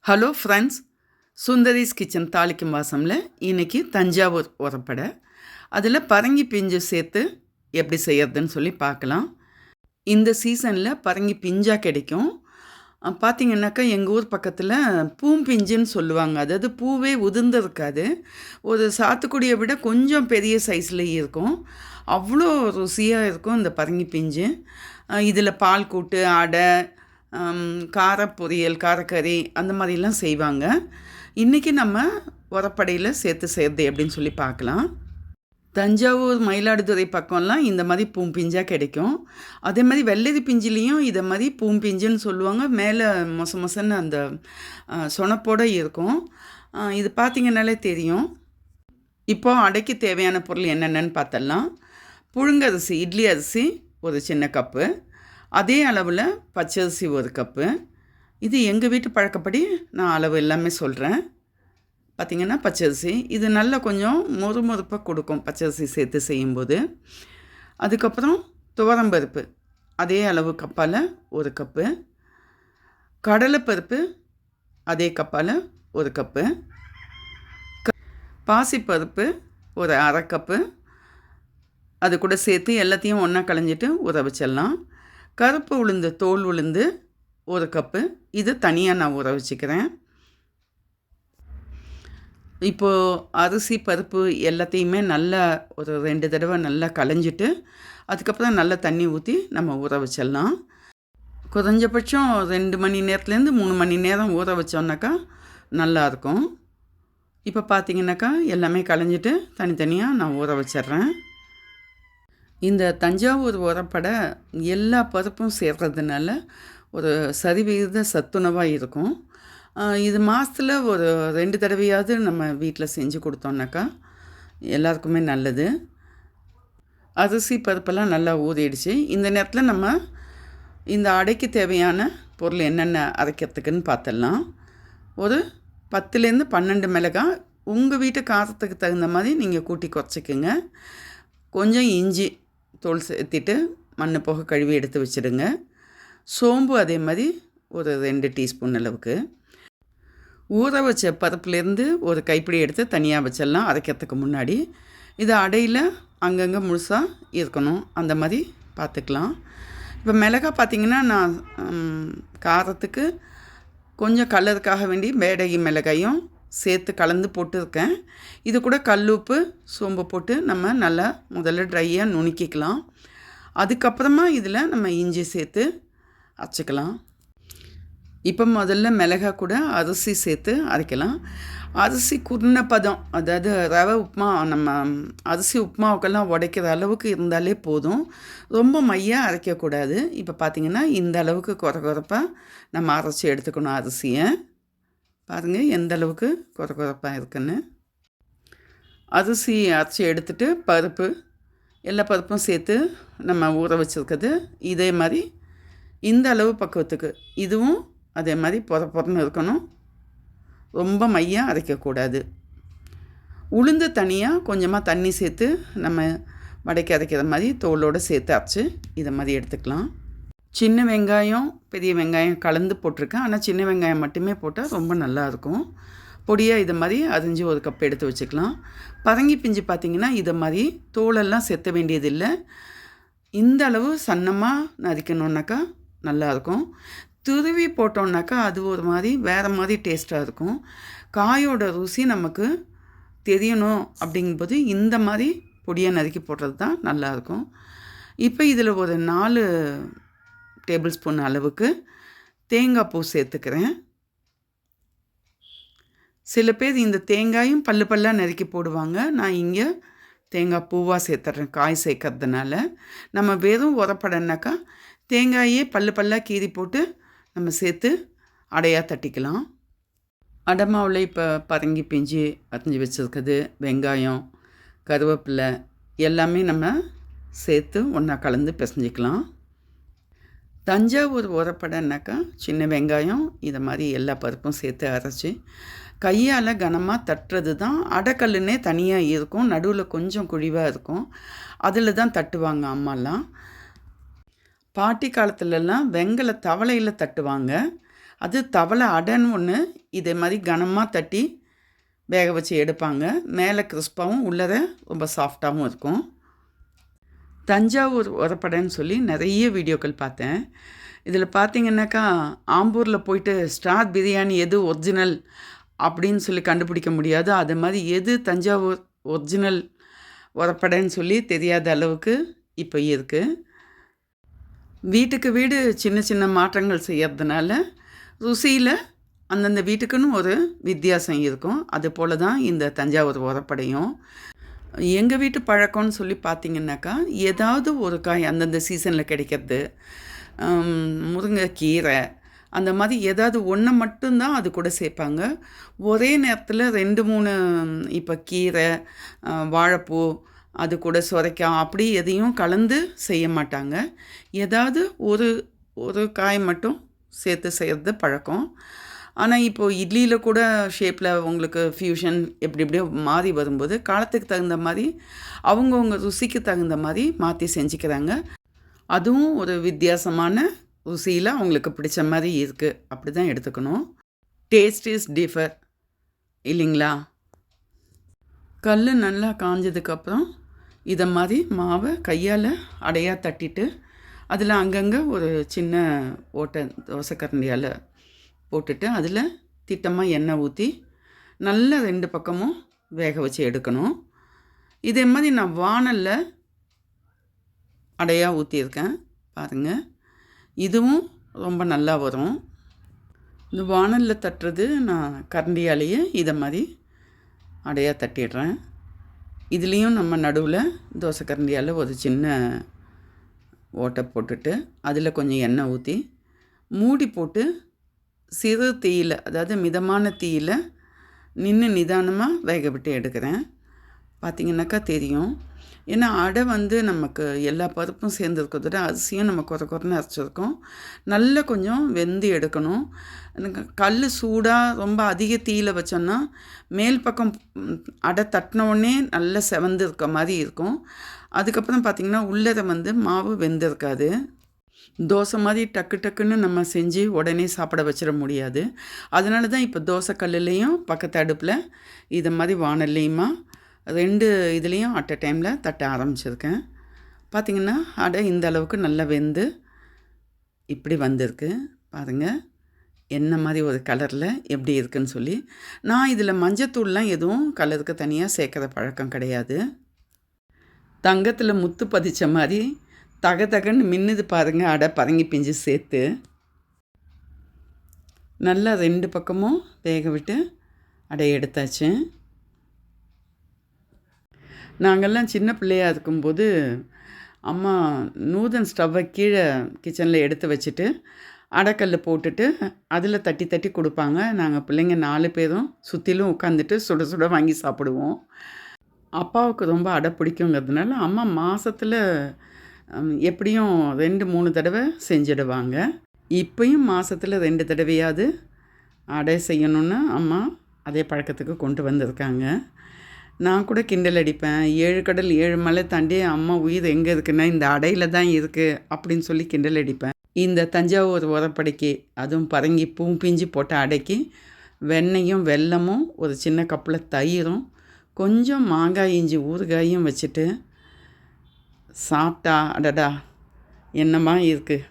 Hello friends, Sundari's kitchen தாளிக்கும் வாசமில் இன்றைக்கி தஞ்சாவூர் உரப்படை. அதில் பரங்கி பிஞ்சு சேர்த்து எப்படி செய்யறதுன்னு சொல்லி பார்க்கலாம். இந்த சீசனில் பரங்கி பிஞ்சாக கிடைக்கும். பார்த்திங்கனாக்கா எங்கள் ஊர் பக்கத்தில் பூம்பிஞ்சுன்னு சொல்லுவாங்க. அதாவது பூவே உதிர்ந்து இருக்காது, ஒரு சாத்துக்குடியை விட கொஞ்சம் பெரிய சைஸில் இருக்கும். அவ்வளோ ருசியாக இருக்கும் இந்த பரங்கி பிஞ்சு. இதில் பால் கூட்டு, அடை, கார பொரியல், காரக்கறி அந்த மாதிரிலாம் செய்வாங்க. இன்றைக்கி நம்ம உரப்படையில் சேர்த்து செய்கிறது எப்படின்னு சொல்லி பார்க்கலாம். தஞ்சாவூர், மயிலாடுதுறை பக்கம்லாம் இந்த மாதிரி பூம்பிஞ்சாக கிடைக்கும். அதே மாதிரி வெள்ளரி பிஞ்சிலையும் இதை மாதிரி பூம்பிஞ்சுன்னு சொல்லுவாங்க. மேலே மொசன்னு அந்த சொனப்போடு இருக்கும். இது பார்த்திங்கனாலே தெரியும். இப்போ அடைக்கு தேவையான பொருள் என்னென்னு பார்த்தலாம். புழுங்கரிசி, இட்லி அரிசி ஒரு சின்ன கப்பு, அதே அளவில் பச்சரிசி ஒரு கப்பு. இது எங்கள் வீட்டு பழக்கப்படி நான் அளவு எல்லாமே சொல்கிறேன். பார்த்திங்கன்னா பச்சரிசி இது நல்லா கொஞ்சம் மொறுமொறுப்பாக கொடுக்கும் பச்சரிசி சேர்த்து செய்யும்போது. அதுக்கப்புறம் துவரம்பருப்பு அதே அளவு கப்பால் ஒரு கப்பு, கடலைப்பருப்பு அதே கப்பால் ஒரு கப்பு, பாசிப்பருப்பு ஒரு அரை கப்பு. அது கூட சேர்த்து எல்லாத்தையும் ஒன்றா களைஞ்சிட்டு ஊற வச்சிடலாம். கருப்பு உளுந்து, தோல் உளுந்து ஒரு கப்பு, இது தனியாக நான் ஊற வச்சுக்கிறேன். இப்போது அரிசி, பருப்பு எல்லாத்தையுமே நல்லா ஒரு 2 தடவை நல்லா களைஞ்சிட்டு அதுக்கப்புறம் நல்லா தண்ணி ஊற்றி நம்ம ஊற வச்சிடலாம். குறைஞ்சபட்சம் 2 மணி நேரத்துலேருந்து 3 மணி நேரம் ஊற வச்சோன்னாக்கா நல்லாயிருக்கும். இப்போ பார்த்திங்கனாக்கா எல்லாமே களைஞ்சிட்டு தனித்தனியாக நான் ஊற வச்சிட்றேன். இந்த தஞ்சாவூர் உரப்படை எல்லா பருப்பும் சேர்றதுனால ஒரு சரிவிகித சத்துணவாக இருக்கும். இது மாதத்தில் ஒரு 2 தடவையாவது நம்ம வீட்டில் செஞ்சு கொடுத்தோன்னாக்கா எல்லாருக்குமே நல்லது. அரிசி பருப்பெல்லாம் நல்லா ஊறிடுச்சு. இந்த நேரத்தில் நம்ம இந்த அடைக்கு தேவையான பொருள் என்னென்ன அரைக்கிறதுக்குன்னு பார்த்துடலாம். ஒரு 10லேருந்து 12 மிளகாய் உங்கள் வீட்டு காரத்துக்கு தகுந்த மாதிரி நீங்கள் கூட்டி குறைச்சிக்கோங்க. கொஞ்சம் இஞ்சி தோல் சேர்த்திட்டு மண் போக கழுவி எடுத்து வச்சுடுங்க. சோம்பு அதே மாதிரி ஒரு 2 டீஸ்பூன் அளவுக்கு. ஊற வச்ச பருப்புலேருந்து ஒரு கைப்பிடி எடுத்து தனியாக வச்சிடலாம் அரைக்கிறதுக்கு முன்னாடி. இது அடையில் அங்கங்கே முழுசாக இருக்கணும், அந்த மாதிரி பார்த்துக்கலாம். இப்போ மிளகாய் பார்த்திங்கன்னா நான் காரத்துக்கு கொஞ்சம் கலருக்காக வேண்டி பேடகி மிளகாயும் சேர்த்து கலந்து போட்டுருக்கேன். இது கூட கல்லுப்பு, சோம்பு போட்டு நம்ம நல்லா முதல்ல ட்ரையாக நுணுக்கிக்கலாம். அதுக்கப்புறமா இதில் நம்ம இஞ்சி சேர்த்து அரைச்சிக்கலாம். இப்போ முதல்ல மிளகாய் கூட அரிசி சேர்த்து அரைக்கலாம். அரிசி குருண பதம், அதாவது ரவை உப்புமா, நம்ம அரிசி உப்புமாவுக்கெல்லாம் உடைக்கிற அளவுக்கு இருந்தாலே போதும், ரொம்ப மையாக அரைக்கக்கூடாது. இப்போ பார்த்திங்கன்னா இந்த அளவுக்கு குறப்பாக நம்ம அரைச்சி எடுத்துக்கணும் அரிசியை. பாருங்கள் எந்த அளவுக்கு குறப்பாக இருக்குன்னு. அரிசி அரைச்சி எடுத்துகிட்டு பருப்பு, எல்லா பருப்பும் சேர்த்து நம்ம ஊற வச்சுருக்கிறது இதே மாதிரி இந்த அளவு பக்குவத்துக்கு. இதுவும் அதே மாதிரி பொறன்னு இருக்கணும், ரொம்ப மையாக அரைக்கக்கூடாது. உளுந்து தனியாக கொஞ்சமாக தண்ணி சேர்த்து நம்ம வடைக்கு அரைக்கிற மாதிரி தோலோடு சேர்த்து அரைச்சி இதை மாதிரி எடுத்துக்கலாம். சின்ன வெங்காயம், பெரிய வெங்காயம் கலந்து போட்டிருக்கேன். ஆனால் சின்ன வெங்காயம் மட்டுமே போட்டால் ரொம்ப நல்லாயிருக்கும். பொடியாக இதை மாதிரி அரிஞ்சு ஒரு கப் எடுத்து வச்சுக்கலாம். பரங்கி பிஞ்சு பார்த்திங்கன்னா இதை மாதிரி தோலெல்லாம் செத்த வேண்டியதில்லை. இந்த அளவு சன்னமாக நறுக்கணுன்னாக்கா நல்லாயிருக்கும். துருவி போட்டோன்னாக்கா அது ஒரு மாதிரி வேறு மாதிரி டேஸ்ட்டாக இருக்கும். காயோட ருசி நமக்கு தெரியணும் அப்படிங்கும்போது இந்த மாதிரி பொடியாக நறுக்கி போடுறது தான் நல்லாயிருக்கும். இப்போ இதில் ஒரு 4 டேபிள் ஸ்பூன் அளவுக்கு தேங்காய் பூ சேர்த்துக்கிறேன். சில பேர் இந்த தேங்காயும் பல்லாக நறுக்கி போடுவாங்க. நான் இங்கே தேங்காய் பூவாக சேர்த்துட்றேன் காய் சேர்க்கறதுனால. நம்ம வெறும் உரப்படனாக்கா தேங்காயே பல்லாக கீறி போட்டு நம்ம சேர்த்து அடையாக தட்டிக்கலாம். அடை மாவில் இப்போ பரங்கி பிஞ்சு அரிஞ்சு வச்சுருக்குது, வெங்காயம், கருவேப்பிலை எல்லாமே நம்ம சேர்த்து ஒன்றா கலந்து பிசைஞ்சிக்கலாம். தஞ்சாவூர் உரப்படைனாக்கா சின்ன வெங்காயம் இதை மாதிரி எல்லா பருப்பும் சேர்த்து அரைச்சி கையால் கனமாக தட்டுறது தான். அடைக்கல்லுன்னே தனியாக இருக்கும், நடுவில் கொஞ்சம் குழிவாக இருக்கும், அதில் தான் தட்டுவாங்க அம்மாலாம். பாட்டி காலத்துலலாம் வெங்கல தவளையில் தட்டுவாங்க. அது தவளை அடைன்னு ஒன்று இதே மாதிரி கனமாக தட்டி வேக வச்சு எடுப்பாங்க. மேலே கிறிஸ்பாகவும் உள்ளத ரொம்ப சாஃப்டாகவும் இருக்கும். தஞ்சாவூர் உரப்படைன்னு சொல்லி நிறைய வீடியோக்கள் பார்த்தேன். இதில் பார்த்திங்கன்னாக்கா ஆம்பூரில் போயிட்டு ஸ்டார் பிரியாணி எது ஒரிஜினல் அப்படின்னு சொல்லி கண்டுபிடிக்க முடியாது. அது மாதிரி எது தஞ்சாவூர் ஒரிஜினல் உரப்படைன்னு சொல்லி தெரியாத அளவுக்கு இப்போ இருக்குது. வீட்டுக்கு வீடு சின்ன சின்ன மாற்றங்கள் செய்யறதுனால ருசியில் அந்தந்த வீட்டுக்குன்னு ஒரு வித்தியாசம் இருக்கும். அது போல் தான் இந்த தஞ்சாவூர் உரப்படையும். எங்கள் வீட்டு பழக்கம்னு சொல்லி பார்த்திங்கனாக்கா ஏதாவது ஒரு காய் அந்தந்த சீசனில் கிடைக்கிறது, முருங்கைக்கீரை அந்த மாதிரி ஏதாவது ஒன்று மட்டும்தான் அது கூட சேர்ப்பாங்க. ஒரே நேரத்தில் 2-3 இப்போ கீரை, வாழைப்பூ, அது கூட சுரைக்காய் அப்படி எதையும் கலந்து செய்ய மாட்டாங்க. ஏதாவது ஒரு காய் மட்டும் சேர்த்து செய்கிறது பழக்கம். ஆனால் இப்போது இட்லியில் கூட ஷேப்பில் உங்களுக்கு ஃப்யூஷன் எப்படியோ மாறி வரும்போது காலத்துக்கு தகுந்த மாதிரி அவங்கவுங்க ருசிக்கு தகுந்த மாதிரி மாற்றி செஞ்சுக்கிறாங்க. அதுவும் ஒரு வித்தியாசமான ருசியில் அவங்களுக்கு பிடிச்ச மாதிரி இருக்குது. அப்படி தான் எடுத்துக்கணும். டேஸ்ட் இஸ் டிஃபர் இல்லைங்களா? கல் நல்லா காஞ்சதுக்கப்புறம் இதை மாதிரி மாவை கையால் அடையாக தட்டிட்டு அதில் அங்கங்கே ஒரு சின்ன ஓட்டை தோசைக்கரண்டியால் போட்டுட்டு அதில் திட்டமாக எண்ணெய் ஊற்றி நல்லா 2 பக்கமும் வேக வச்சு எடுக்கணும். இதே மாதிரி நான் வாணலில் அடையாக ஊற்றியிருக்கேன் பாருங்கள். இதுவும் ரொம்ப நல்லா வரும். இந்த வாணலில் தட்டுறது நான் கரண்டியாலேயே இதை மாதிரி அடையாக தட்டிடுறேன். இதுலேயும் நம்ம நடுவில் தோசை கரண்டியால் ஒரு சின்ன ஓட்டை போட்டுட்டு அதில் கொஞ்சம் எண்ணெய் ஊற்றி மூடி போட்டு சிறு தீயில், அதாவது மிதமான தீயில் நிதானமாக வேக விட்டு எடுக்கிறேன். பார்த்திங்கனாக்கா தெரியும். ஏன்னா அடை நமக்கு எல்லா பருப்பும் சேர்ந்துருக்கிறதோட அரிசியும் நம்ம குறைன்னு அரைச்சிருக்கோம். நல்லா கொஞ்சம் வெந்து எடுக்கணும். கல் சூடாக ரொம்ப அதிக தீயில் வச்சோன்னா மேல் பக்கம் அடை தட்டினோடனே நல்லா செவந்து இருக்க மாதிரி இருக்கும். அதுக்கப்புறம் பார்த்திங்கன்னா உள்ளதை மாவு வெந்திருக்காது. தோசை மாதிரி டக்குன்னு நம்ம செஞ்சு உடனே சாப்பிட வச்சிட முடியாது. அதனால தான் இப்போ தோசை கல்லுலேயும் பக்கத்து அடுப்பில் இதை மாதிரி வாணல்லையுமா 2 இதுலேயும் அட் அ டைமில் தட்ட ஆரம்பிச்சிருக்கேன். பார்த்திங்கன்னா அடை இந்த அளவுக்கு நல்லா வெந்து இப்படி வந்திருக்கு பாருங்கள். என்ன மாதிரி ஒரு கலரில் எப்படி இருக்குதுன்னு சொல்லி. நான் இதில் மஞ்சத்தூள்லாம் எதுவும் கலருக்கு தனியாக சேர்க்குற பழக்கம் கிடையாது. தங்கத்தில் முத்து பதிச்ச மாதிரி தகன்னு மின்னுது பாருங்கள். அடை பரங்கி பிஞ்சு சேர்த்து நல்லா 2 பக்கமும் வேக விட்டு அடை எடுத்தாச்சு. நாங்கள்லாம் சின்ன பிள்ளையாக இருக்கும்போது அம்மா நூதன் ஸ்டவ்வை கீழே கிச்சனில் எடுத்து வச்சுட்டு அடைக்கல் போட்டுட்டு அதில் தட்டி கொடுப்பாங்க. நாங்கள் பிள்ளைங்க 4 பேரும் சுற்றிலும் உட்காந்துட்டு சுட வாங்கி சாப்பிடுவோம். அப்பாவுக்கு ரொம்ப அடை பிடிக்குங்கிறதுனால அம்மா மாதத்தில் எப்படியும் 2-3 தடவை செஞ்சிடுவாங்க. இப்போயும் மாதத்தில் 2 தடவையாவது அடை செய்யணுன்னு அம்மா அதே பழக்கத்துக்கு கொண்டு வந்திருக்காங்க. நான் கூட கிண்டல் அடிப்பேன். 7 கடல் 7 மலை தாண்டி அம்மா உயிர் எங்கே இருக்குன்னா இந்த அடையில் தான் இருக்குது அப்படின்னு சொல்லி கிண்டல் அடிப்பேன். இந்த தஞ்சாவூர் உரப்படைக்கு, அதுவும் பரங்கி பூ பிஞ்சு போட்ட அடைக்கு வெண்ணெயும் வெல்லமும் ஒரு சின்ன கப்பில் தயிரும் கொஞ்சம் மாங்காய் இஞ்சி ஊறுகாயும் வச்சுட்டு சாப்பிட்டா அடடா என்னமா இருக்குது.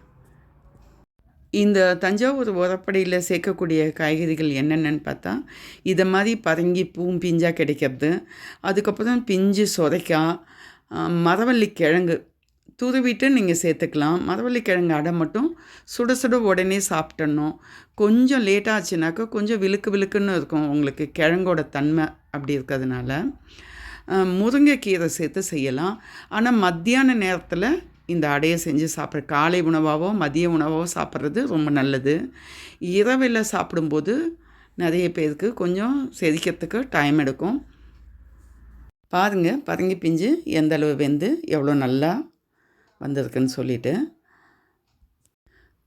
இந்த தஞ்சாவூர் உரப்படையில் சேர்க்கக்கூடிய காய்கறிகள் என்னென்னு பார்த்தா இதை மாதிரி பரங்கி பிஞ்சாக கிடைக்கிறது, அதுக்கப்புறம் பிஞ்சு சுரைக்காய், மரவள்ளிக்கிழங்கு துருவிட்டு நீங்கள் சேர்த்துக்கலாம். மரவள்ளிக்கிழங்கு அடை மட்டும் சுட உடனே சாப்பிட்டணும். கொஞ்சம் லேட்டாச்சுனாக்கா கொஞ்சம் விழுக்குன்னு இருக்கும் உங்களுக்கு, கிழங்கோட தன்மை அப்படி இருக்கிறதுனால. முருங்கைக்கீரை சேர்த்து செய்யலாம். ஆனால் மத்தியான நேரத்தில் இந்த அடையை செஞ்சு சாப்பிட்ற காலை உணவாகவோ மதிய உணவாகவோ சாப்பிட்றது ரொம்ப நல்லது. இரவில் சாப்பிடும்போது நிறைய பேருக்கு கொஞ்சம் செரிக்கிறதுக்கு டைம் எடுக்கும். பாருங்கள் பரங்கி பிஞ்சு எந்த அளவு வெந்து எவ்வளோ நல்லா வந்திருக்குன்னு சொல்லிவிட்டு.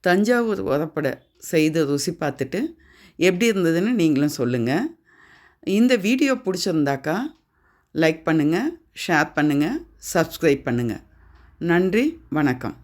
தஞ்சாவூர் உரப்படை செய்து ருசி பார்த்துட்டு எப்படி இருந்ததுன்னு நீங்களும் சொல்லுங்கள். இந்த வீடியோ பிடிச்சிருந்தாக்கா லைக் பண்ணுங்கள், ஷேர் பண்ணுங்கள், சப்ஸ்கிரைப் பண்ணுங்கள். நன்றி, வணக்கம்.